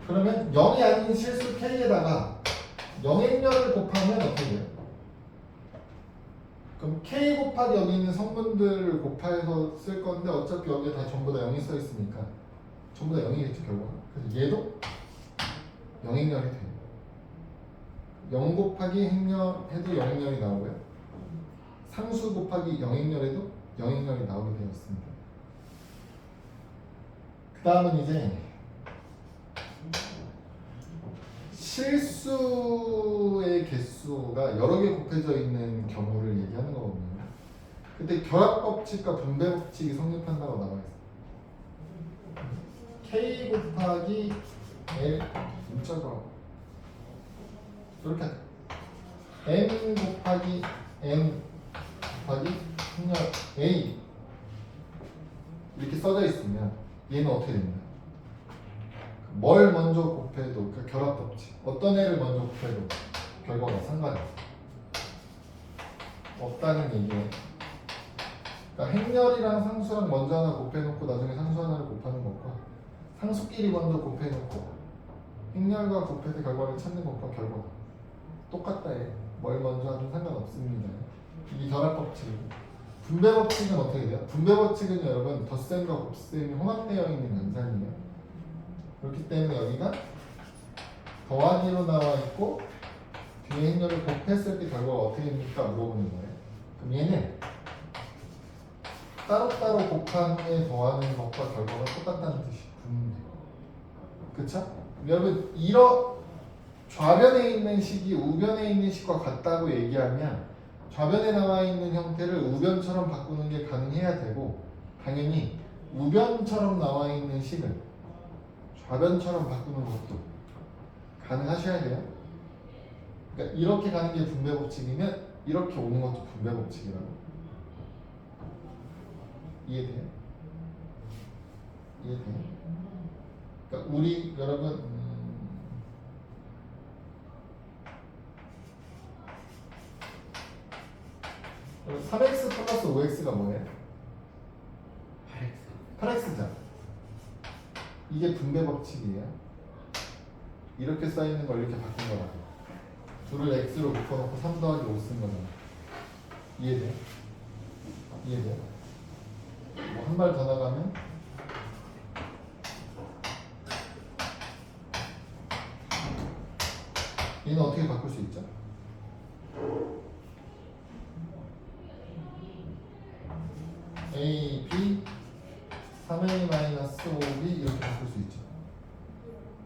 그러면 0이 아닌 실수 K에다가 영행렬을 곱하면 어떻게 돼요? 그럼 K 곱하기 여기 있는 성분들을 곱해서 쓸 건데 어차피 여기에 다 전부 다 0이 써 있으니까 전부 다 0이겠죠 결과가. 그래서 얘도 영행렬이 돼요. 0 곱하기 행렬 해도 영행렬이 나오고요. 상수 곱하기 영행렬에도 영행렬이 나오게 되어 있습니다. 그 다음은 이제 실수의 개수가 여러 개 곱해져 있는 경우를 얘기하는 거거든요. 그때 결합법칙과 분배법칙이 성립한다고 나와 있어요. K 곱하기 L 문자가 이렇게 M 곱하기 N 곱하기 행렬 A 이렇게 써져 있으면 얘는 어떻게 됩니까? 뭘 먼저 곱해도 그 결합법칙 어떤 애를 먼저 곱해도 결과가 상관이 없다는 얘기예요. 그러니까 행렬이랑 상수랑 먼저 하나 곱해놓고 나중에 상수 하나를 곱하는 것과 상수끼리 먼저 곱해놓고 행렬과 곱해서 결과를 찾는 것과 결과가 똑같다. 뭘 먼저 하든 상관없습니다. 이게 결합법칙이고, 분배 법칙은 어떻게 돼요? 분배 법칙은 여러분 덧셈과 곱셈이 혼합되어 있는 연산이에요. 그렇기 때문에 여기가 더하기로 나와 있고 뒤에 행렬을 곱했을 때 결과가 어떻게 됩니까? 물어보는 거예요. 그럼 얘는 따로따로 곱한 후에 더하는 것과 결과가 똑같다는 뜻이 분배. 그쵸? 여러분 좌변에 있는 식이 우변에 있는 식과 같다고 얘기하면 좌변에 나와 있는 형태를 우변처럼 바꾸는 게 가능해야 되고 당연히 우변처럼 나와 있는 식을 좌변처럼 바꾸는 것도 가능하셔야 돼요. 그러니까 이렇게 가는 게 분배 법칙이면 이렇게 오는 것도 분배 법칙이라고. 이해돼요? 이해돼요? 그러니까 우리 여러분 3x 플러스 5x가 뭐예요? 8x 8x죠. 이게 분배 법칙이에요. 이렇게 써있는 걸 이렇게 바꾼 거라고. 둘을 x로 묶어놓고 3 더하기 5 쓴 거잖아. 이해돼? 이해돼? 뭐 한 발 더 나가면 얘는 어떻게 바꿀 수 있죠? a, b, 3a-5b 이렇게 바꿀 수 있죠.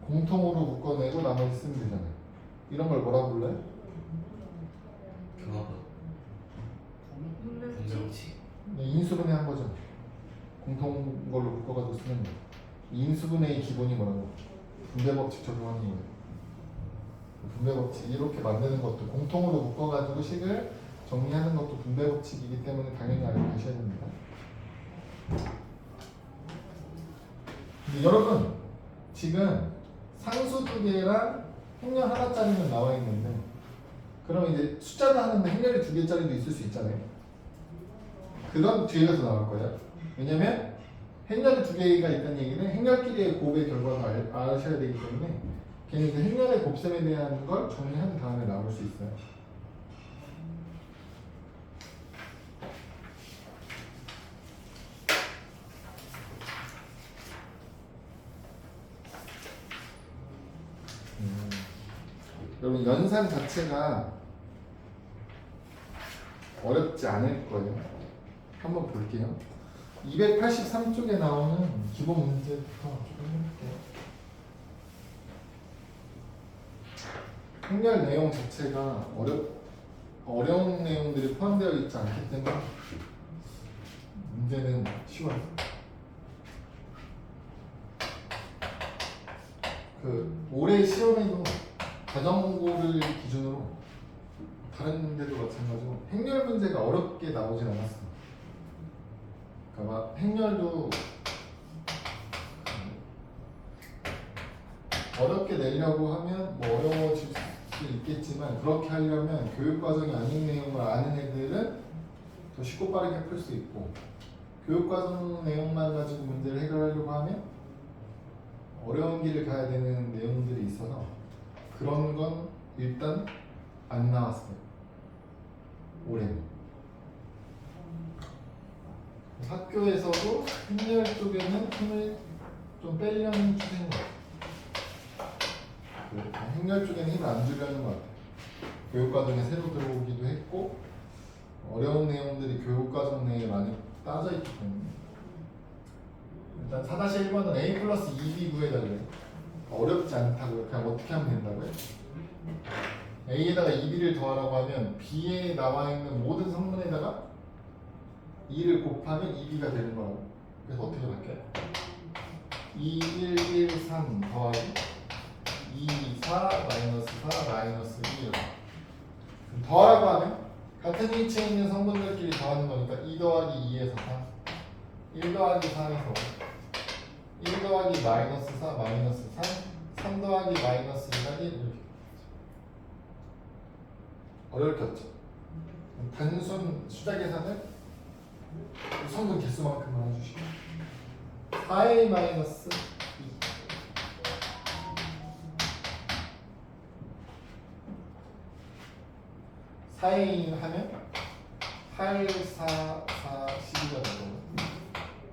공통으로 묶어내고 나머지 쓰면 되잖아요. 이런 걸 뭐라 불러요? 경합은 분배 법칙 네, 인수분해 한 거죠. 공통 걸로 묶어가지고 쓰는 거. 인수분해의 기본이 뭐라고? 분배 법칙 적용하는 거예요. 분배 법칙 이렇게 만드는 것도 공통으로 묶어가지고 식을 정리하는 것도 분배 법칙이기 때문에 당연히 알고 계셔야 됩니다. 근데 여러분 지금 상수 2개랑 행렬 하나짜리는 나와 있는데 그럼 이제 숫자를 하는데 행렬이 2개짜리도 있을 수 있잖아요. 그건 뒤에 가서 나올 거예요. 왜냐면 행렬이 2개가 있다는 얘기는 행렬끼리의 곱의 결과를 아셔야 되기 때문에 걔는 그 행렬의 곱셈에 대한 걸 정리한 다음에 나올 수 있어요. 여러분 연산 자체가 어렵지 않을 거예요. 한번 볼게요. 283쪽에 나오는 기본 문제부터 좀 해볼게요. 행렬 내용 자체가 어려운 내용들이 포함되어 있지 않기 때문에 문제는 쉬워요. 올해 시험에도 가정고를 기준으로 다른 데도 마찬가지로 행렬 문제가 어렵게 나오진 않았어요. 그러니까 막 행렬도 어렵게 내려고 하면 뭐 어려워질 수 있겠지만 그렇게 하려면 교육과정이 아닌 내용을 아는 애들은 더 쉽고 빠르게 풀 수 있고 교육과정 내용만 가지고 문제를 해결하려고 하면 어려운 길을 가야 되는 내용들이 있어서 그런 건 일단 안 나왔어요. 올해는. 학교에서도 행렬 쪽에는 힘을 좀 빼려는 추세인 것 같아요. 행렬 쪽에는 힘을 안 주려는 것 같아요. 교육과정에 새로 들어오기도 했고 어려운 내용들이 교육과정 내에 많이 따져 있기 때문에 일단 4-1번은 a 플러스 2b 구해달래요. 어렵지 않다고요. 그냥 어떻게 하면 된다고요? a에다가 2b를 더하라고 하면 b에 나와 있는 모든 성분에다가 2를 곱하면 2b가 되는 거라고. 그래서 어떻게 할까요? 2, 1, 1, 3 더하기 2, 4, 마이너스 4, 마이너스 2 그럼 더하라고 하면 같은 위치에 있는 성분들끼리 더하는 거니까 2 더하기 2에서 4 1 더하기 3에서 1 더하기 마이너스 4 마이너스 3 더하기 마이너스 2가 1 이렇게 어렵겠죠? 단순 숫자 계산을 성분 개수만큼만 해주시고 4a 마이너스 2 4a 하면 8, 4, 4, 12가 되고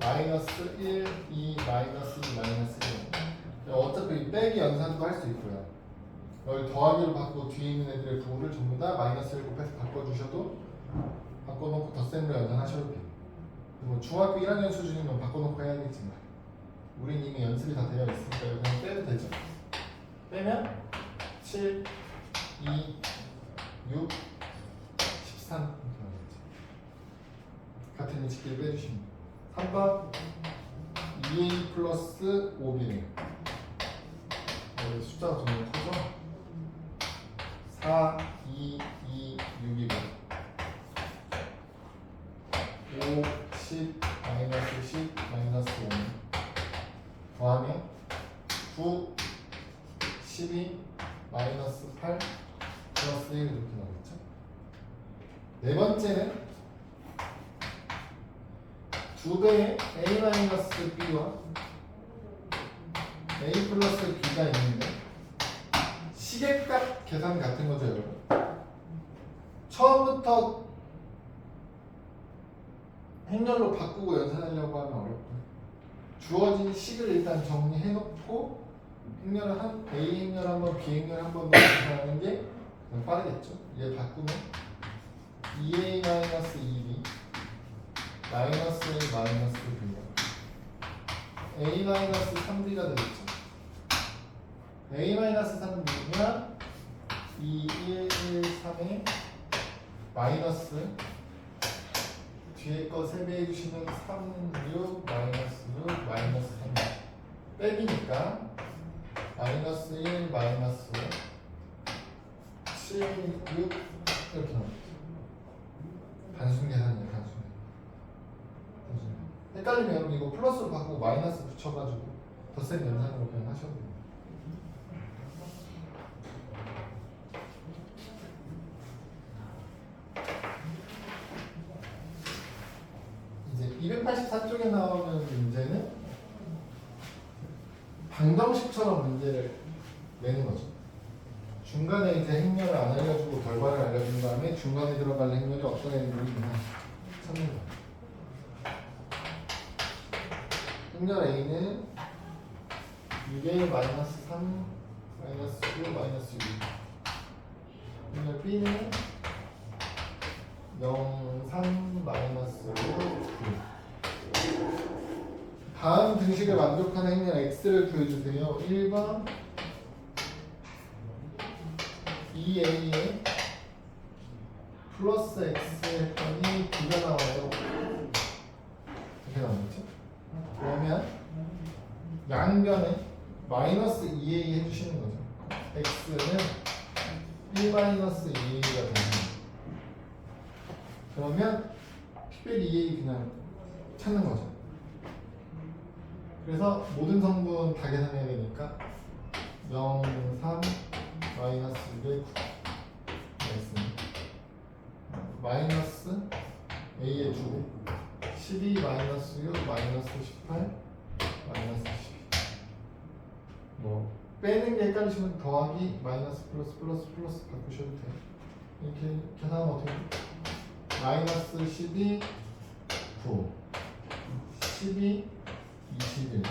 마이너스 1, 2, 마이너스 2, 마이너스 1 어차피 빼기 연산도 할 수 있고요. 여기 더하기로 바꾸고 뒤에 있는 애들의 부호를 전부 다 마이너스 1 곱해서 바꿔주셔도 바꿔놓고 덧셈으로 연산하셔도 돼요. 뭐 중학교 1학년 수준이면 바꿔놓고 해야겠지만 우린 이미 연습이 다 되어 있으니까 그냥 빼도 되죠. 빼면 7, 2, 6, 13 이렇게 나오겠죠. 같은 위치끼리 빼주시면 3번 2a 플러스 5b네요. 여기 숫자가 좀 너무 커져. 4, 2, 2, 6이고 5, 10, 마이너스 10, 마이너스 5 더하면 9, 12, 마이너스 8, 플러스 1 이렇게 나오겠죠. 네 번째는 2배의 a-b와 a 플러스 b가 있는데 시계값 계산 같은 거죠, 여러분. 처음부터 행렬로 바꾸고 연산하려고 하면 어렵고요. 주어진 식을 일단 정리해놓고 행렬을 A 행렬 한번, B 행렬 한번 연산하는 게 빠르겠죠. 얘 바꾸면 2a-2b 마이너스 A 마이너스 B가 A-3B가 되겠죠. A-3B면 2, 1, 1, 3에 마이너스 뒤에 거 3배 해주시면 3, 6, 마이너스 6, 마이너스 3 빼기니까 마이너스 1, 마이너스 7, 6 이렇게 나옵니다. 단순 계산이에요, 단순. 헷갈리면 여러분 이거 플러스로 바꾸고 마이너스 붙여가지고 덧셈 연산으로 그냥 하셔도 돼요. 이제 284쪽에 나오는 문제는 방정식처럼 문제를 내는 거죠. 중간에 이제 행렬을 안 알려주고 결과를 알려준 다음에 중간에 들어갈 행렬이 어떤 행렬이 있나 찾는 거예요. 행렬 A는 6에 마이너스 3, 마이너스 9, 마이너스 6. 행렬 B는 0, 3, 마이너스 5, 9. 다음 등식을 만족하는 행렬 X를 구해주세요. 1번 2A에 플러스 X 했더니 B가 나와요. 이렇게 나오겠죠? 그러면 양변에 마이너스 2a 해주시는 거죠. x는 1 마이너스 2a가 됩니다. 그러면 특별히 2a 그냥 찾는 거죠. 그래서 모든 성분 다 계산해야 되니까 0, 3, 마이너스 2에 9 x는 마이너스 a에 주고 12 마이너스 6 마이너스 18 마이너스 12 뭐 빼는 게 헷갈리시면 더하기 마이너스 플러스 플러스 플러스 바꾸셔도 돼요. 이렇게 계산하면 어떻게 돼요? 마이너스 12 9 12 21 이렇게 됩니다.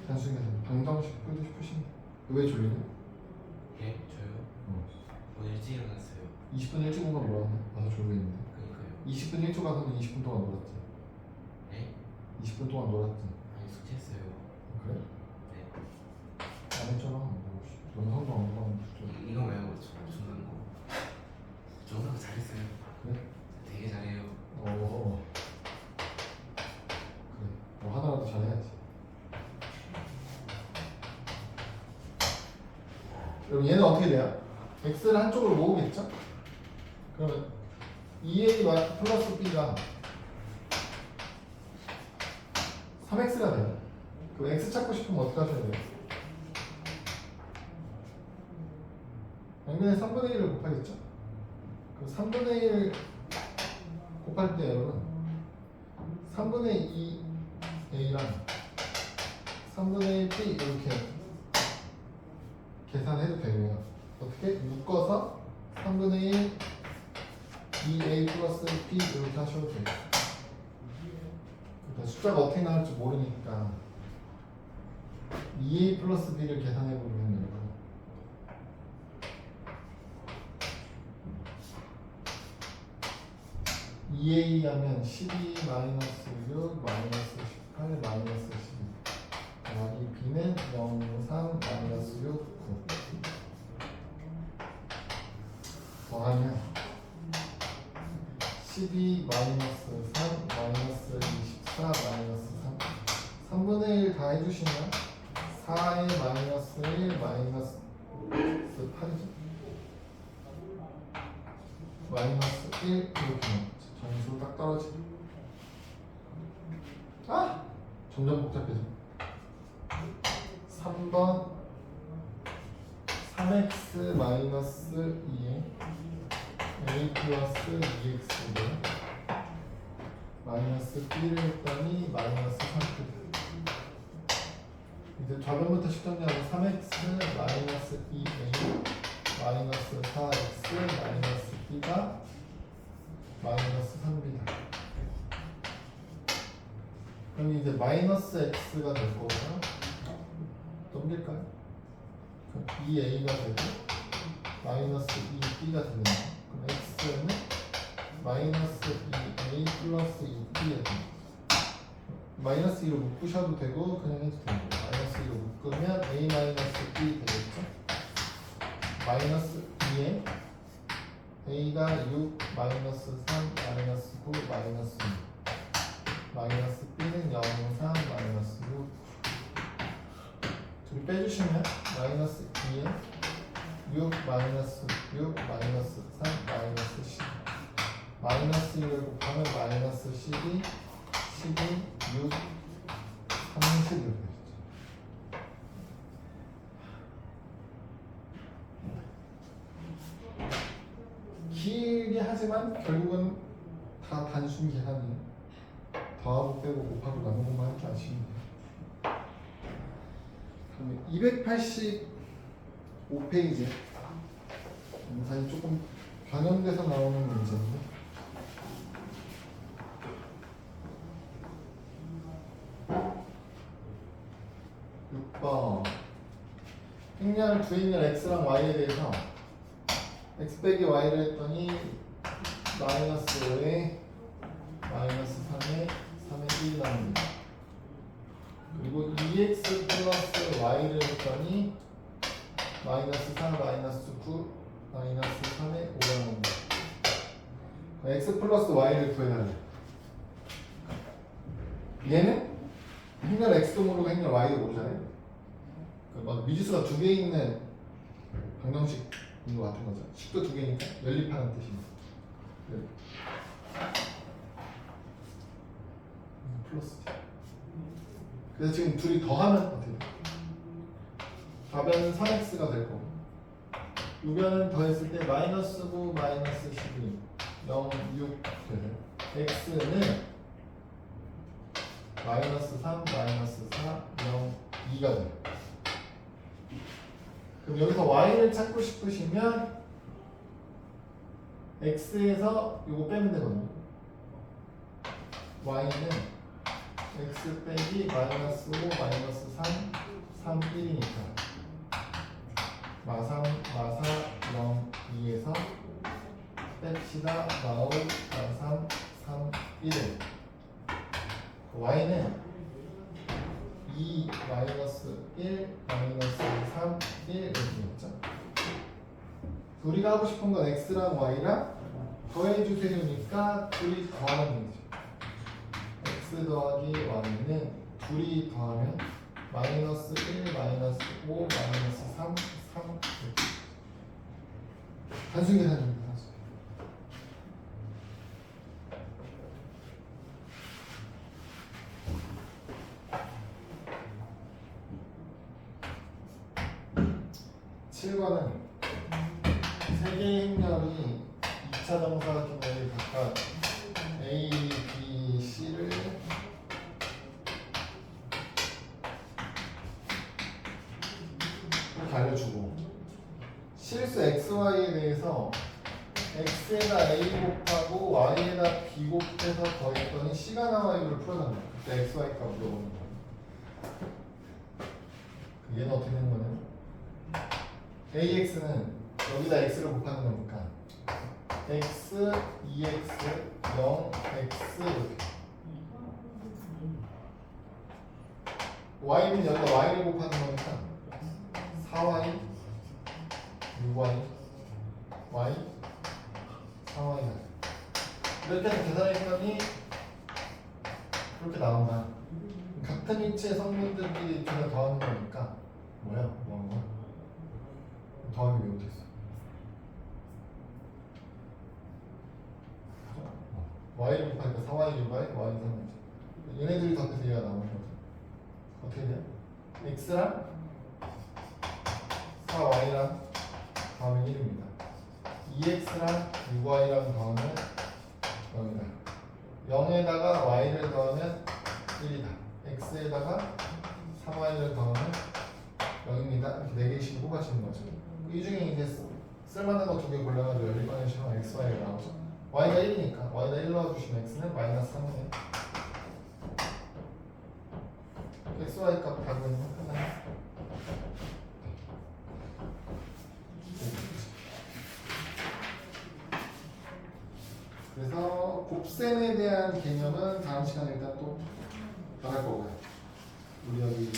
단순 계산 방정식 풀고 싶으신데 왜 졸리냐? 예? 저요? 오늘 일찍 일어났어요. 20분 일찍 온 건 뭐라고 와서 졸고 있는데 그니까요. 20분 일찍 와서는 20분 동안 놀았지. 네? 20분 동안 놀았지. 아니 숙제했어요. 그래? 네. 안 했잖아. 영상도 안 보고 이거 말고 중간 거. 중간 거 잘했어요. 그래? 되게 잘해요. 어. 그래. 뭐 하나라도 잘해야지. 그럼 얘는 어떻게 돼요? x를 한쪽으로 모으겠죠? 그러면 2a 플러스 b가 3x가 돼요. 그럼 x 찾고 싶으면 어떻게 하셔야 돼요? 양변에 3분의 1을 곱하겠죠? 그럼 3분의 1 곱할 때 여러분 3분의 2 a랑 3분의 1 b 이렇게 계산해도 되고요. 어떻게? 묶어서 3분의 1 2a 플러스 b 이렇게 하셔도 돼요. 그러니까 숫자가 어떻게 나올지 모르니까 2a 플러스 b를 계산해 보면 여러분 2a 하면 12 마이너스 6 마이너스 18 마이너스 12 더하기 b는 0 3 마이너스 6 9 더하면 12 마이너스 3 마이너스 24 마이너스 3 3분의 1 다 해주시면 4의 마이너스 1 마이너스 8이죠. 마이너스 1 이렇게 나오죠. 점수 딱 떨어지고 아! 점점 복잡해져. 3번 3x 마이너스 2에 a 플러스 2x를 마이너스 b를 했더니 마이너스 3x. 이제 좌변부터 식정리하고 3x 마이너스 2a 마이너스 4x 마이너스 b가 마이너스 3b다. 그럼 이제 마이너스 x가 될 거고요. 넘길까요? 그럼 2a가 되고 마이너스 2b가 되는 거. 그럼 x는 마이너스 2a 플러스 2b가 됩니다. 마이너스 2로 묶으셔도 되고 그냥 해도 되고 마이너스 2로 묶으면 a 마이너스 b 되겠죠? 마이너스 2에 a가 6 마이너스 3 마이너스 9 마이너스 6 마이너스 b는 0 3 마이너스 6 둘이 빼주시면 마이너스 2에 6 마이너스 6 마이너스 3 마이너스 10 마이너스 1을 곱하면 마이너스 12 12 6 30 이렇게 되죠. 길게 하지만 결국은 다 단순 계산이에요. 더하고 빼고 곱하고 나누고만 할 줄 아시면 돼요. 그러면 285페이지 사실 조금 변형돼서 나오는 문제인데 행렬 두 행렬 x랑 y에 대해서 x 빼기 y를 했더니 마이너스 5에 마이너스 3에 3에 1 나옵니다. 그리고 2x 플러스 y를 했더니 마이너스 4 마이너스 9 마이너스 3에 5가 나옵니다. x 플러스 y를 구해야 돼. 얘는 행렬 x도 모르고 행렬 y도 모르잖아요. 막 미지수가 두 개 있는 방정식인 것 같은 거죠. 식도 두 개니까 연립하는 뜻입니다. 플러스. 그래서 지금 둘이 더하면 어떻게 돼요? 답변은 3x가 될 거고 우변은 더했을 때 마이너스 9 마이너스 12 0 6 되죠. x는 마이너스 3 마이너스 4 0 2가 돼요. 그럼 여기서 y를 찾고 싶으시면 x에서 이거 빼면 되거든요. y는 x 빼기 마이너스 5 마이너스 3 3 1이니까 마삼 마사 0 2에서 뺍시다 마오 마삼 3 1을 y는 2 마이너스 1 마이너스 3 1 이렇게 되겠죠. 우리가 하고 싶은 건 x랑 y랑 더해주세요니까 둘이 더하는 거죠. x 더하기 y는 둘이 더하면 마이너스 1 마이너스 5 마이너스 3 3 이렇게 단순 계산입니다. 칠번은 세 개의 행렬이 2차 정사각형을 각각 A, B, C를 이렇게 알려주고 실수 XY에 대해서 x에다 a 곱하고 y에다 b 곱해서 더했더니 c가 나와 이걸 풀어놨네. 그때 x, y 값 물어보는 거야. 얘는 어떻게 되는 거냐면 ax는 여기다 x를 곱하는 거니까 x, 2x, 0, x 이렇게. y는 여기다 y를 곱하는 거니까 4y, 6y, y, 4y가 이렇게 해서 계산했더니 그렇게 나온다. 같은 위치의 성분들끼리 둘다 더하는 거니까 뭐야? 뭐한 거야? 더하기 왜 못했어? y를 곱하니까 4y, 6y, y, 3y. 얘네들이 더해서 얘가 나오는 거죠. 어떻게 돼요? x랑 4y랑 더하면 1입니다. 2x랑 6y랑 더하면 0이다. 0에다가 y를 더하면 1이다. x에다가 3y를 더하면 0입니다. 이렇게 4개씩 뽑아주는 거죠. 이 중에 이제 쓸만한 거 2개 골라가지고 여기 꺼내시면 x, y가 나오죠. y가 1이니까 y에다 1 넣어주시면 x는 마이너스 3이에요. x, y 값 바꾸는 거 하나요? 그래서 곱셈에 대한 개념은 다음 시간에 일단 또 나갈 거고요. 우리 여기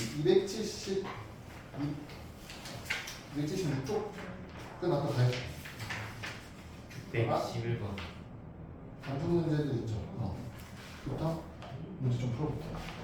276쪽 끝났다 가요. 111번. 단품 문제들 있죠. 부터 문제 좀 풀어볼게요.